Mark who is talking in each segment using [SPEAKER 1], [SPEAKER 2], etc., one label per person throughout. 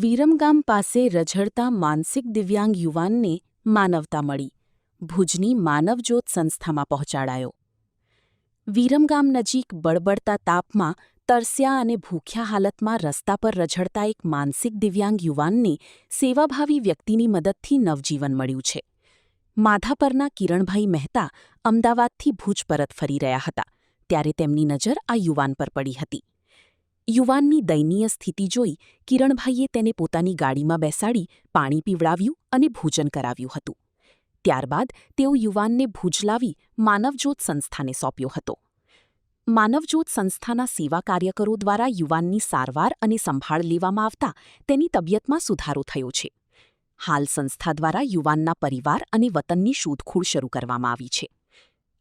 [SPEAKER 1] વિરમગામ પાસે રઝળતા માનસિક દિવ્યાંગ યુવાનને માનવતા મળી. ભુજની માનવજ્યોત સંસ્થામાં પહોંચાડાયો. વિરમગામ નજીક બળબડતા તાપમાં તરસ્યા અને ભૂખ્યા હાલતમાં રસ્તા પર રઝળતા એક માનસિક દિવ્યાંગ યુવાનને સેવાભાવી વ્યક્તિની મદદથી નવજીવન મળ્યું છે. માધાપરના કિરણભાઈ મહેતા અમદાવાદથી ભુજ પરત ફરી રહ્યા હતા ત્યારે તેમની નજર આ યુવાન પર પડી હતી. યુવાનની દયનીય સ્થિતિ જોઈ કિરણભાઈએ તેને પોતાની ગાડીમાં બેસાડી પાણી પીવડાવ્યું અને ભોજન કરાવ્યું હતું. ત્યારબાદ તેઓ યુવાનને ભુજ લાવી માનવજ્યોત સંસ્થાને સોંપ્યો હતો. માનવજ્યોત સંસ્થાના સેવા કાર્યકરો દ્વારા યુવાનની સારવાર અને સંભાળ લેવામાં આવતા તેની તબિયતમાં સુધારો થયો છે. હાલ સંસ્થા દ્વારા યુવાનના પરિવાર અને વતનની શોધખોળ શરૂ કરવામાં આવી છે.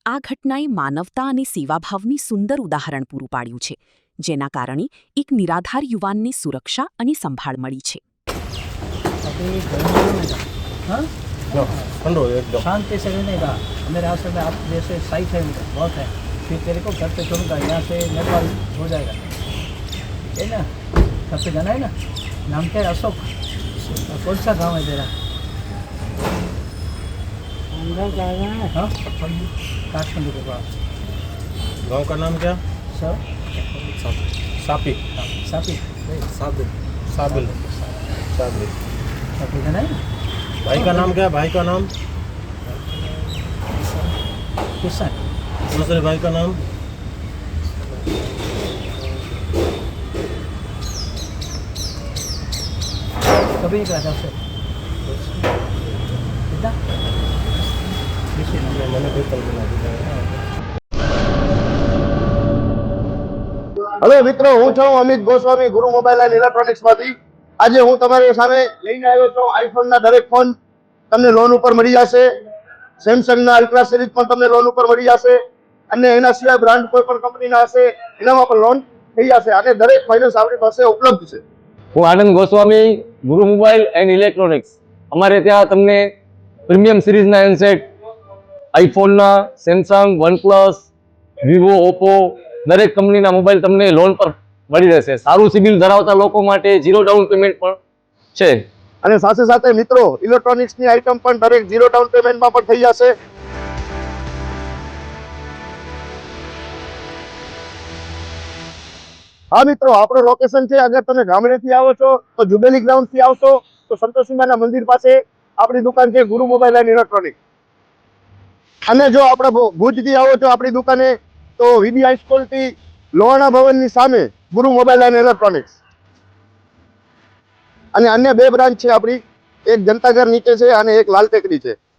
[SPEAKER 1] આ ઘટનાએ માનવતા અને સેવાભાવની સુંદર ઉદાહરણ પૂરું પાડ્યું છે, જેના કારણે એક નિરાધાર યુવાનને સુરક્ષા અને સંભાળ મળી છે.
[SPEAKER 2] शांति से रहने का मेरे आश्रम में आप जैसे साइट है उनका बहुत है. फिर तेरे को घर पे छोड़ूंगा, यहाँ से नेपाल हो जाएगा, है ना. घर पे जाना है ना. नाम क्या है? अशोक. कौन सा गाँव है तेरा? हाँ, काठमांडू के पास.
[SPEAKER 3] गांव का नाम क्या?
[SPEAKER 2] सर
[SPEAKER 3] सापी.
[SPEAKER 2] सापी
[SPEAKER 3] साबिल. साबिल. साबिल.
[SPEAKER 2] सापी जाना है ना.
[SPEAKER 3] भाई का नाम क्या है? भाई का नाम?
[SPEAKER 2] किसान.
[SPEAKER 3] दूसरे भाई का नाम?
[SPEAKER 2] कभी निकला था उससे कितना
[SPEAKER 3] मैंने कोई कल्पना नहीं.
[SPEAKER 4] हेलो मित्रों, हूँ छूं अमित गोस्वामी गुरु मोबाइल एंड इलेक्ट्रॉनिक्स मांथी. आज हूँ तमारी सामे लईने आव्यो छुं आईफोन ना दरेक फोन तमने लोन पर मळी जशे. सैमसंग ना अल्ट्रा सीरीज पण तमने लोन पर मळी जशे अने एना सिवाय ब्रांड कोई पण कंपनी ना हशे एनामां पण लोन थई जशे अने दरेक फाइनेंस आपणी पासे उपलब्ध छे.
[SPEAKER 5] હું આનંદ ગોસ્વામી ગુરુ મોબાઈલ એન્ડ ઇલેક્ટ્રોનિક્સ. અમારે ત્યાં તમને પ્રીમિયમ સિરીઝના હેન્ડસેટ, આઈફોનના, સેમસંગ, વનપ્લસ, વિવો, ઓપ્પો દરેક કંપનીના મોબાઈલ તમને લોન પર મળી રહેશે. સારું સિબિલ ધરાવતા લોકો માટે 0 ડાઉન પેમેન્ટ પણ છે.
[SPEAKER 4] અને સાથે સાથે મિત્રો ઇલેક્ટ્રોનિક્સની આઇટમ પણ દરેક 0 ડાઉન પેમેન્ટમાં પણ થઈ જશે. हाँ मित्रों, आपणो लोकेशन है, अगर तमे गामडेथी आवो छो तो जुबेली ग्राउंड थी आवशो तो संतोषीमाना मंदिर पासे आपणी दुकान है गुरु मोबाइल एंड इलेक्ट्रॉनिक्स. अने जो आपणे भुजथी आवो छो आपणी दुकाने तो वीडी हाईस्कूल थी लोहाणा भवननी सामे गुरु मोबाइल एंड इलेक्ट्रॉनिक्स. अने अन्य 2 ब्रांच है आपणी, एक जनताघर नीचे है अने एक लाल टेकरी है.